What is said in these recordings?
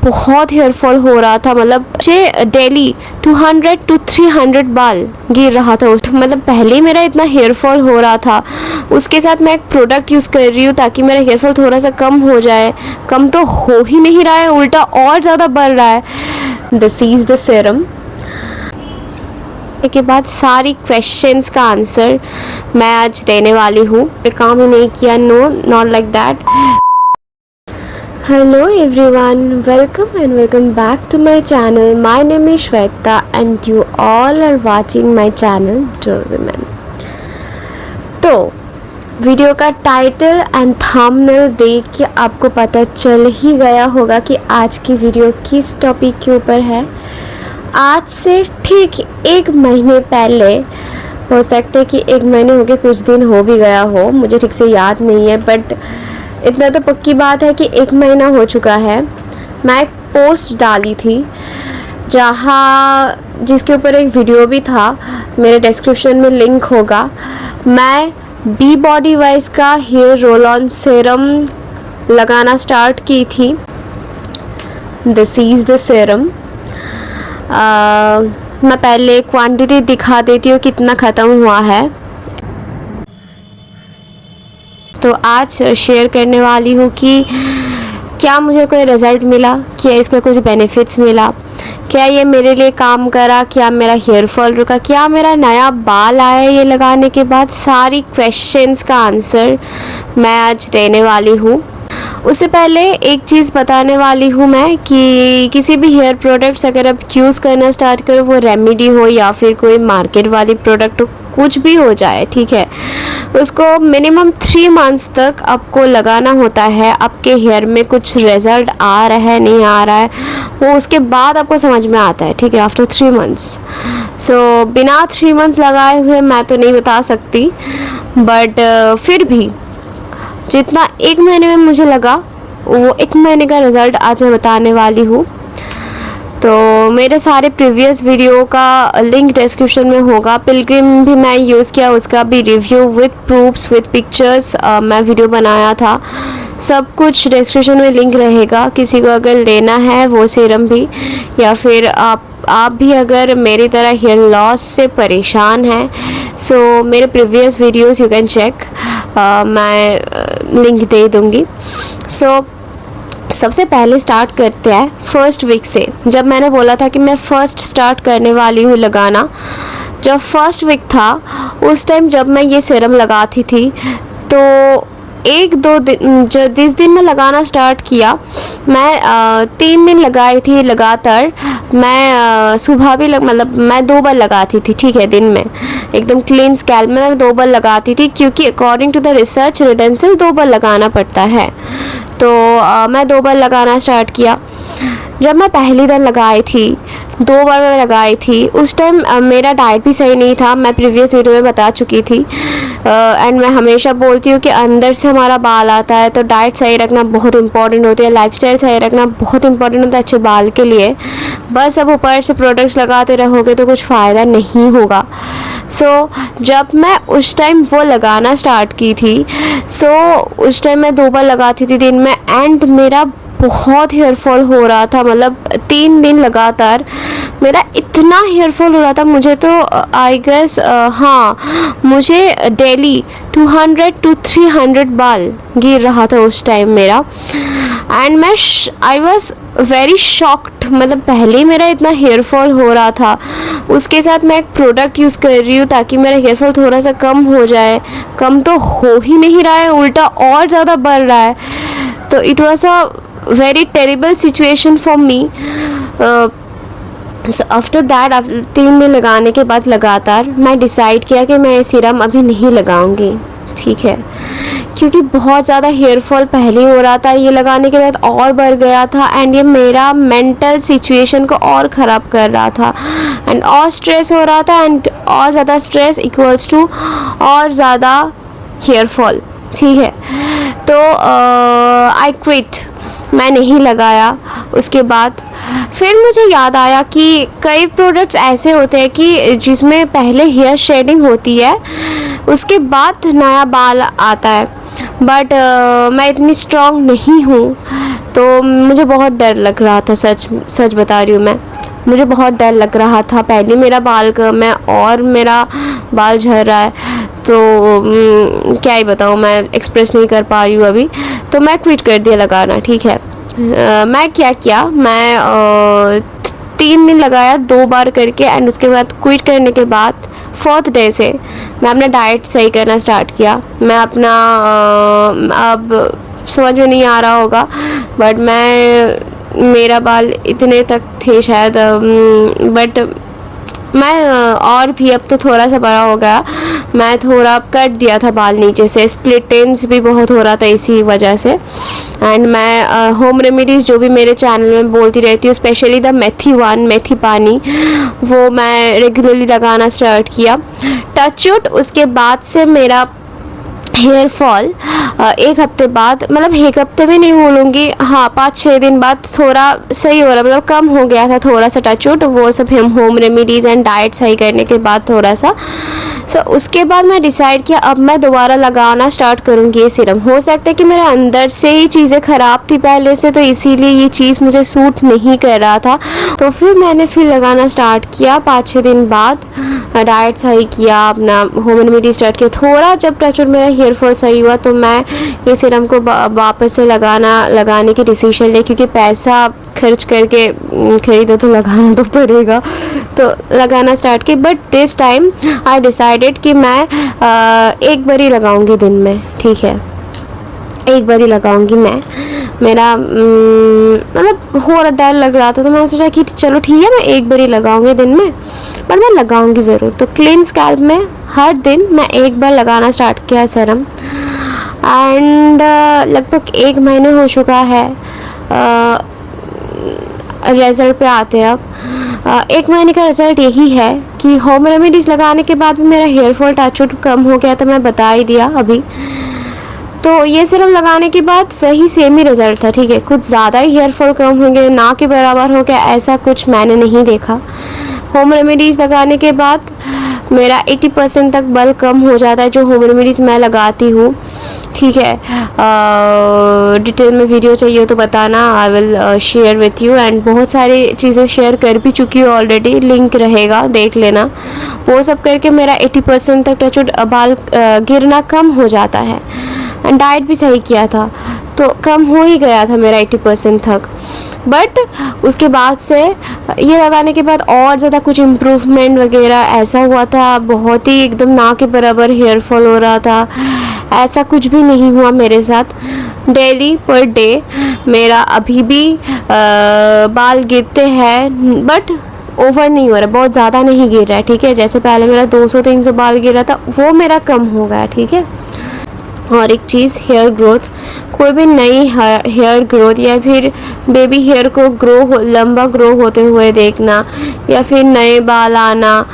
बहुत hair fall हो रहा था, मतलब मुझे डेली 200 to 300 बाल गिर रहा था। मतलब पहले ही मेरा इतना हेयर फॉल हो रहा था, उसके साथ मैं एक प्रोडक्ट यूज़ कर रही हूँ ताकि मेरा हेयर फॉल थोड़ा सा कम हो जाए। कम तो हो ही नहीं रहा है, उल्टा और ज़्यादा बढ़ रहा है। This is the serum. के बाद सारी क्वेश्चंस का आंसर मैं आज देने वाली हूँ। काम ही नहीं किया, no not like that. Hello everyone, welcome back to my channel. My name is Shweta and you all are watching my channel Door Women. तो वीडियो का टाइटल एंड थंबनेल देख के आपको पता चल ही गया होगा कि आज की वीडियो किस टॉपिक के ऊपर है। आज से ठीक 1 महीने पहले, हो सकता है कि 1 महीने हो गए, कुछ दिन हो भी गया हो, मुझे ठीक से याद नहीं है, बट इतना तो पक्की बात है कि 1 महीना हो चुका है। मैं एक पोस्ट डाली थी जिसके ऊपर एक वीडियो भी था, मेरे डिस्क्रिप्शन में लिंक होगा। मैं बी बॉडी वाइज का हेयर रोल ऑन सीरम लगाना स्टार्ट की थी। This is the serum. मैं पहले क्वांटिटी दिखा देती हूँ कितना ख़त्म हुआ है। तो आज शेयर करने वाली हूँ कि क्या मुझे कोई रिज़ल्ट मिला, क्या इसका कुछ बेनिफिट्स मिला, क्या ये मेरे लिए काम करा, क्या मेरा हेयर फॉल रुका, क्या मेरा नया बाल आया ये लगाने के बाद। सारी क्वेश्चंस का आंसर मैं आज देने वाली हूँ। उससे पहले एक चीज़ बताने वाली हूँ मैं कि किसी भी हेयर प्रोडक्ट्स अगर आप यूज़ करना स्टार्ट करो, वो रेमेडी हो या फिर कोई मार्केट वाली प्रोडक्ट हो, कुछ भी हो जाए, ठीक है, उसको मिनिमम 3 मंथ्स तक आपको लगाना होता है। आपके हेयर में कुछ रिज़ल्ट आ रहा है नहीं आ रहा है, वो उसके बाद आपको समझ में आता है, ठीक है, आफ्टर 3 मंथ्स। सो बिना 3 मंथ्स लगाए हुए मैं तो नहीं बता सकती, बट फिर भी जितना 1 महीने में मुझे लगा, वो 1 महीने का रिज़ल्ट आज मैं बताने वाली हूँ। तो मेरे सारे प्रीवियस वीडियो का लिंक डिस्क्रिप्शन में होगा। पिलग्रिम भी मैं यूज़ किया, उसका भी review with proofs with pictures मैं वीडियो बनाया था। सब कुछ डिस्क्रिप्शन में लिंक रहेगा, किसी को अगर लेना है वो सीरम भी, या फिर आप भी अगर मेरी तरह हेयर लॉस से परेशान हैं, सो मेरे previous videos you can check, मैं लिंक दे दूँगी। सो सबसे पहले स्टार्ट करते हैं फर्स्ट वीक से। जब मैंने बोला था कि मैं फ़र्स्ट स्टार्ट करने वाली हूँ लगाना, जब फर्स्ट वीक था उस टाइम जब मैं ये सीरम लगाती थी, तो 1-2 दिन, जिस दिन मैं लगाना स्टार्ट किया, मैं 3 दिन लगाई थी लगातार। मैं सुबह भी मतलब मैं 2 बार लगाती थी, ठीक है, दिन में एकदम क्लीन स्कैल्प में मैं 2 बार लगाती थी, क्योंकि अकॉर्डिंग टू द रिसर्च रिडेंसिल 2 बार लगाना पड़ता है। तो मैं 2 बार लगाना स्टार्ट किया। जब मैं पहली दिन लगाई थी, 2 बार मैं लगाई थी, उस टाइम मेरा डाइट भी सही नहीं था, मैं प्रीवियस वीडियो में बता चुकी थी। एंड मैं हमेशा बोलती हूँ कि अंदर से हमारा बाल आता है, तो डाइट सही रखना बहुत इंपॉर्टेंट होती है, लाइफस्टाइल सही रखना बहुत इंपॉर्टेंट होता है अच्छे बाल के लिए। बस अब ऊपर से प्रोडक्ट्स लगाते रहोगे तो कुछ फ़ायदा नहीं होगा। सो जब मैं उस टाइम वो लगाना स्टार्ट की थी, उस टाइम मैं 2 बार लगाती थी दिन में, एंड मेरा बहुत हेयर फॉल हो रहा था। मतलब 3 दिन लगातार मेरा इतना हेयर फॉल हो रहा था, मुझे तो आई गेस हाँ, मुझे डेली 200 to 300 बाल गिर रहा था उस टाइम मेरा। And I was very shocked. मतलब पहले मेरा इतना हेयर फॉल हो रहा था, उसके साथ मैं एक प्रोडक्ट यूज़ कर रही हूँ ताकि मेरा हेयर फॉल थोड़ा सा कम हो जाए। कम तो हो ही नहीं रहा है, उल्टा और ज़्यादा बढ़ रहा है। तो it was a very terrible situation for me. After that 3 दिन लगाने के बाद लगातार मैं डिसाइड किया कि मैं ये सीरम अभी नहीं लगाऊंगी, ठीक है, क्योंकि बहुत ज़्यादा हेयर फॉल पहले हो रहा था, ये लगाने के बाद और बढ़ गया था, एंड ये मेरा मेंटल सिचुएशन को और ख़राब कर रहा था, एंड और स्ट्रेस हो रहा था, एंड और ज़्यादा स्ट्रेस इक्वल्स टू और ज़्यादा हेयर फॉल, ठीक है। तो आई क्विट, मैं नहीं लगाया। उसके बाद फिर मुझे याद आया कि कई प्रोडक्ट्स ऐसे होते हैं कि जिसमें पहले हेयर शेडिंग होती है, उसके बाद नया बाल आता है, बट मैं इतनी स्ट्रॉन्ग नहीं हूँ, तो मुझे बहुत डर लग रहा था, सच सच बता रही हूँ मैं, मुझे बहुत डर लग रहा था। पहले मेरा बाल कम है और मेरा बाल झड़ रहा है, तो क्या ही बताऊँ, मैं एक्सप्रेस नहीं कर पा रही हूँ अभी। तो मैं क्विट कर दिया लगाना, ठीक है। मैं क्या किया, मैं 3 दिन लगाया 2 बार करके, एंड उसके बाद क्विट करने के बाद 4th डे से मैं अपना डाइट सही करना स्टार्ट किया। मैं अपना अब समझ में नहीं आ रहा होगा, बट मेरा बाल इतने तक थे शायद, बट मैं और भी अब तो थोड़ा सा बड़ा हो गया। मैं थोड़ा कट दिया था बाल नीचे से, स्प्लिट एंड्स भी बहुत हो रहा था इसी वजह से। एंड मैं होम रेमेडीज़ जो भी मेरे चैनल में बोलती रहती हूँ, स्पेशली द मेथी पानी, वो मैं रेगुलरली लगाना स्टार्ट किया। टचवुड उसके बाद से मेरा हेयर फॉल 1 हफ्ते बाद, मतलब 1 हफ्ते भी नहीं बोलूँगी, हाँ 5-6 दिन बाद थोड़ा सही हो रहा, मतलब कम हो गया था थोड़ा सा टचवुड। वो सब हम होम रेमेडीज़ एंड डाइट सही करने के बाद थोड़ा सा। सो उसके बाद मैं डिसाइड किया अब मैं दोबारा लगाना स्टार्ट करूँगी ये सीरम। हो सकता है कि मेरे अंदर से ही चीज़ें ख़राब थी पहले से, तो इसीलिए ये चीज़ मुझे सूट नहीं कर रहा था। तो फिर मैंने लगाना स्टार्ट किया 5-6 दिन बाद, डाइट सही किया, अपना होम रेमेडी स्टार्ट किया। थोड़ा जब टचवुड मेरा हेयर फॉल सही हुआ तो मैं ये सीरम को वापस से लगाने की डिसीजन ली, क्योंकि पैसा खर्च करके खरीदो तो लगाना तो पड़ेगा, तो लगाना स्टार्ट किया। But this time I decided कि मैं 1 बार ही लगाऊंगी दिन में, ठीक है, 1 बार ही लगाऊंगी मैं। मेरा मतलब हो रहा, डर लग रहा था, तो मैंने सोचा कि चलो ठीक है मैं 1 बार ही लगाऊंगी दिन में, पर मैं लगाऊंगी ज़रूर। तो क्लीन स्कैल्प में हर दिन मैं 1 बार लगाना स्टार्ट किया सीरम, एंड लगभग 1 महीने हो चुका है। रिज़ल्ट पे आते हैं अब। 1 महीने का रिज़ल्ट यही है कि होम रेमेडीज़ लगाने के बाद भी मेरा हेयर फॉल टचवुड कम हो गया, तो मैं बता ही दिया अभी। तो ये सीरम लगाने के बाद वही सेम ही रिज़ल्ट था, ठीक है, कुछ ज़्यादा ही हेयर फॉल कम हो गया, ना के बराबर हो गया, ऐसा कुछ मैंने नहीं देखा। होम रेमेडीज़ लगाने के बाद मेरा 80% तक बाल कम हो जाता है, जो होम रेमेडीज़ मैं लगाती हूँ, ठीक है। डिटेल में वीडियो चाहिए तो बताना, I will share with you. And बहुत सारी चीज़ें शेयर कर भी चुकी हूँ ऑलरेडी, लिंक रहेगा, देख लेना। वो सब करके मेरा 80% तक टचवुड बाल गिरना कम हो जाता है। एंड डाइट भी सही किया था तो कम हो ही गया था मेरा 80% तक। बट उसके बाद से ये लगाने के बाद और ज़्यादा कुछ इम्प्रूवमेंट वगैरह ऐसा हुआ था, बहुत ही एकदम ना के बराबर हेयर फॉल हो रहा था, ऐसा कुछ भी नहीं हुआ मेरे साथ। डेली पर डे मेरा अभी भी बाल गिरते हैं, बट ओवर नहीं हो रहा, बहुत ज़्यादा नहीं गिर रहा है, ठीक है। जैसे पहले मेरा 200-300 बाल गिर रहा था, वो मेरा कम हो गया, ठीक है। और एक चीज़, हेयर ग्रोथ, कोई भी नई हेयर ग्रोथ या फिर बेबी हेयर को लंबा ग्रो होते हुए देखना, या फिर नए बाल आना,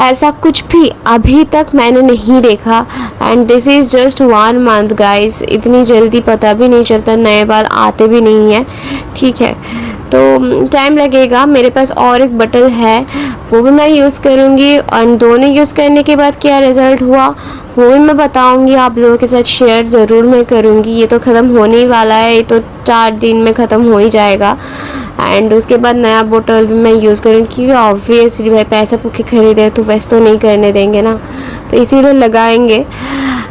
ऐसा कुछ भी अभी तक मैंने नहीं देखा। And this is just 1 month guys, इतनी जल्दी पता भी नहीं चलता, नए बाल आते भी नहीं है, ठीक है। तो टाइम लगेगा। मेरे पास और एक बटल है, वो भी मैं यूज़ करूँगी, और दोनों यूज़ करने के बाद क्या रिज़ल्ट हुआ वो भी मैं बताऊँगी, आप लोगों के साथ शेयर ज़रूर मैं करूँगी। ये तो ख़त्म होने ही वाला है, ये तो 4 दिन में ख़त्म हो ही जाएगा। एंड उसके बाद नया बोतल भी मैं यूज़ करूँगी, क्योंकि ऑब्वियसली भाई पैसा भूखे खरीदे तो वैसे तो नहीं करने देंगे ना, तो इसीलिए लगाएंगे।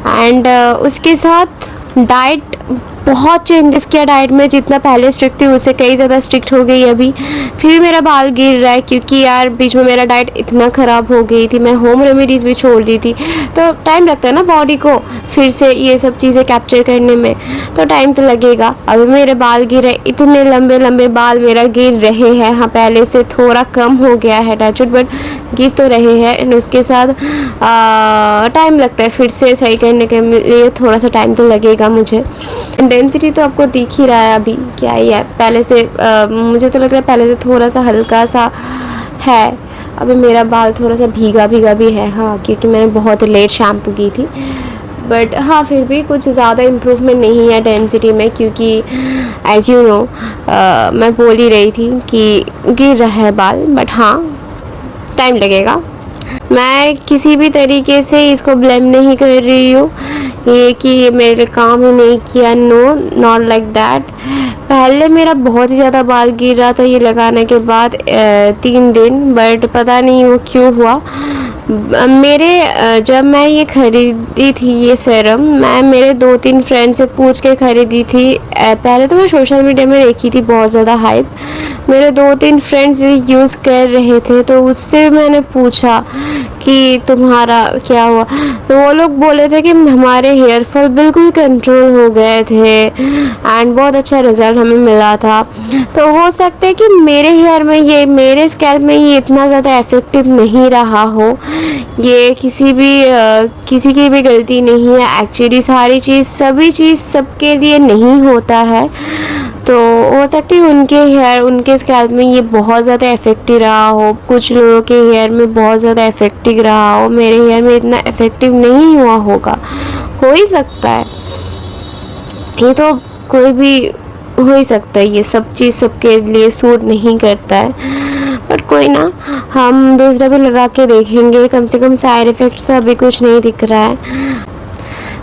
एंड उसके साथ डाइट, बहुत चेंजेस किया डाइट में, जितना पहले स्ट्रिक्ट थी उससे कई ज़्यादा स्ट्रिक्ट हो गई अभी। फिर मेरा बाल गिर रहा है, क्योंकि यार बीच में मेरा डाइट इतना ख़राब हो गई थी, मैं होम रेमेडीज़ भी छोड़ दी थी, तो टाइम लगता है ना बॉडी को फिर से ये सब चीज़ें कैप्चर करने में, तो टाइम तो लगेगा। अभी मेरे बाल गिर रहे, इतने लंबे लंबे बाल मेरा गिर रहे हैं, हाँ पहले से थोड़ा कम हो गया है टचवुड, बट गिर तो रहे हैं। एंड उसके साथ टाइम लगता है फिर से सही करने के लिए, थोड़ा सा टाइम तो लगेगा मुझे। डेंसिटी तो आपको दिख ही रहा है अभी क्या ही है, पहले से मुझे तो लग रहा है पहले से थोड़ा सा हल्का सा है। अभी मेरा बाल थोड़ा सा भीगा भीगा भी है, हाँ, क्योंकि मैंने बहुत लेट शैम्पू की थी। बट हाँ फिर भी कुछ ज़्यादा इम्प्रूवमेंट नहीं है डेंसिटी में, क्योंकि एज यू नो मैं बोल ही रही थी कि गिर रहा है बाल, बट हाँ टाइम लगेगा, मैं किसी भी तरीके से इसको ब्लेम नहीं कर रही हूँ ये कि ये मेरे लिए काम ही नहीं किया, नो, नॉट लाइक दैट। पहले मेरा बहुत ही ज़्यादा बाल गिर रहा था ये लगाने के बाद 3 दिन, बट पता नहीं वो क्यों हुआ। जब मैं ये ख़रीदी थी ये सीरम, मैं मेरे 2-3 फ्रेंड से पूछ के ख़रीदी थी। पहले तो मैं सोशल मीडिया में देखी थी बहुत ज़्यादा हाइप, मेरे 2-3 फ्रेंड्स यूज़ कर रहे थे तो उससे मैंने पूछा कि तुम्हारा क्या हुआ, तो वो लोग बोले थे कि हमारे हेयर फॉल बिल्कुल कंट्रोल हो गए थे एंड बहुत अच्छा रिज़ल्ट हमें मिला था। तो हो सकता है कि मेरे हेयर में ये, मेरे स्कैल्प में ये इतना ज़्यादा इफ़ेक्टिव नहीं रहा हो। ये किसी की भी गलती नहीं है एक्चुअली, सभी चीज़ सबके लिए नहीं होता है। तो हो सकती है उनके हेयर, उनके स्कैल्प में ये बहुत ज़्यादा इफ़ेक्टिव रहा हो, कुछ लोगों के हेयर में बहुत ज़्यादा इफ़ेक्टिव रहा हो, मेरे हेयर में इतना इफ़ेक्टिव नहीं हुआ होगा, हो ही सकता है। ये तो कोई भी हो ही सकता है, ये सब चीज़ सबके लिए सूट नहीं करता है, बट कोई ना, हम दूसरा भी लगा के देखेंगे, कम से कम साइड इफ़ेक्ट्स अभी कुछ नहीं दिख रहा है।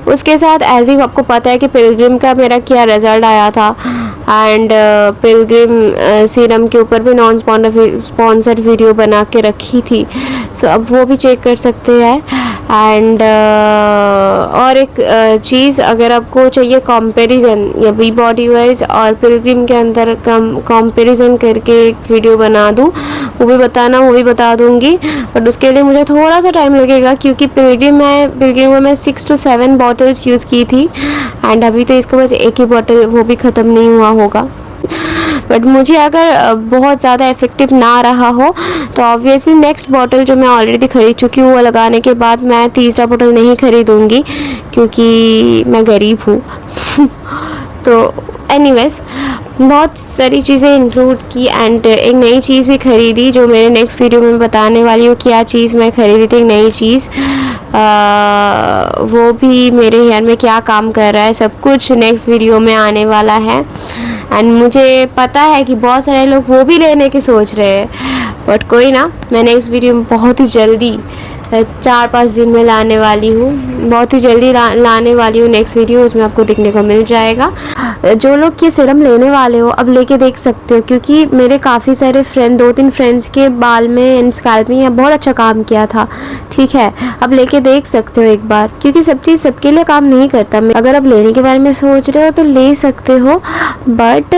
उसके साथ एज ही आपको पता है कि पिलग्रिम का मेरा क्या रिज़ल्ट आया था एंड पिलग्रिम सीरम के ऊपर भी नॉन स्पॉन्सर्ड वीडियो बना के रखी थी, सो अब वो भी चेक कर सकते हैं। एंड और एक चीज़, अगर आपको चाहिए कंपैरिजन या बी बॉडी वाइज और पिलग्रिम के अंदर कंपैरिजन करके एक वीडियो बना दूँ, वो भी बताना, वो भी बता दूँगी, बट उसके लिए मुझे थोड़ा सा टाइम लगेगा क्योंकि पिलग्रिम में मैं 6 to 7 बॉटल्स यूज़ की थी एंड अभी तो इसके पास एक ही बॉटल, वो भी ख़त्म नहीं हुआ होगा। बट मुझे अगर बहुत ज़्यादा इफ़ेक्टिव ना रहा हो तो ऑब्वियसली नेक्स्ट बॉटल जो मैं ऑलरेडी ख़रीद चुकी हूँ वो लगाने के बाद मैं तीसरा बॉटल नहीं ख़रीदूँगी क्योंकि मैं गरीब हूँ। तो एनीवेज, बहुत सारी चीज़ें इंक्लूड की एंड एक नई चीज़ भी ख़रीदी जो मेरे नेक्स्ट वीडियो में बताने वाली हूँ। क्या चीज़ मैं ख़रीदी थी, एक नई चीज़, वो भी मेरे हेयर में क्या काम कर रहा है, सब कुछ नेक्स्ट वीडियो में आने वाला है। एंड मुझे पता है कि बहुत सारे लोग वो भी लेने की सोच रहे हैं, बट कोई ना, मैं नेक्स्ट वीडियो में बहुत ही जल्दी 4-5 दिन में लाने वाली हूँ, बहुत ही जल्दी लाने वाली हूँ नेक्स्ट वीडियो, उसमें आपको देखने को मिल जाएगा। जो लोग ये सीरम लेने वाले हो अब लेके देख सकते हो क्योंकि मेरे काफ़ी सारे 2-3 फ्रेंड्स के बाल में एंड स्कैल्प में यह बहुत अच्छा काम किया था, ठीक है। अब लेके देख सकते हो एक बार, क्योंकि सब चीज़ सबके लिए काम नहीं करता। अगर आप लेने के बारे में सोच रहे हो तो ले सकते हो, बट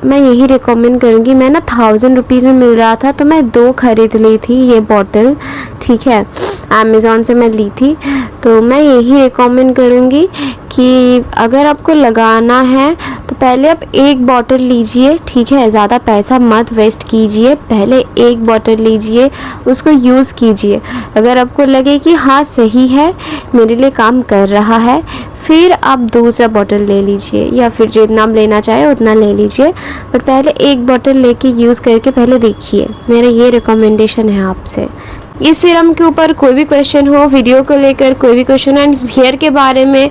मैं यही रिकमेंड करूँगी। मैं ना 1000 रुपीज़ में मिल रहा था तो मैं 2 खरीद ली थी ये बॉटल, ठीक है, अमेज़ॉन से मैं ली थी। तो मैं यही रिकमेंड करूँगी कि अगर आपको लगाना है तो पहले आप एक बॉटल लीजिए, ठीक है, ज़्यादा पैसा मत वेस्ट कीजिए, पहले एक बॉटल लीजिए, उसको यूज़ कीजिए। अगर आपको लगे कि हाँ सही है, मेरे लिए काम कर रहा है, फिर आप दूसरा बॉटल ले लीजिए या फिर जितना आप लेना चाहे उतना ले लीजिए, बट पहले एक बॉटल लेके यूज़ करके पहले देखिए। मेरा ये रिकमेंडेशन है आपसे। इस सीरम के ऊपर कोई भी क्वेश्चन हो, वीडियो को लेकर कोई भी क्वेश्चन एंड हेयर के बारे में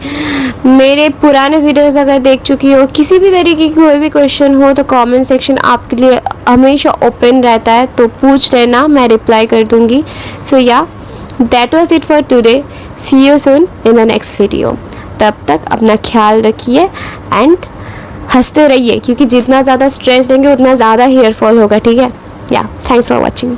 मेरे पुराने वीडियोस अगर देख चुकी हो, किसी भी तरीके की कोई भी क्वेश्चन हो तो कमेंट सेक्शन आपके लिए हमेशा ओपन रहता है, तो पूछ लेना, मैं रिप्लाई कर दूँगी। So yeah, that was it for today. See you soon in the next video. तब तक अपना ख्याल रखिए एंड हंसते रहिए क्योंकि जितना ज़्यादा स्ट्रेस लेंगे उतना ज़्यादा हेयर फॉल होगा, ठीक है। या, थैंक्स फॉर वॉचिंग।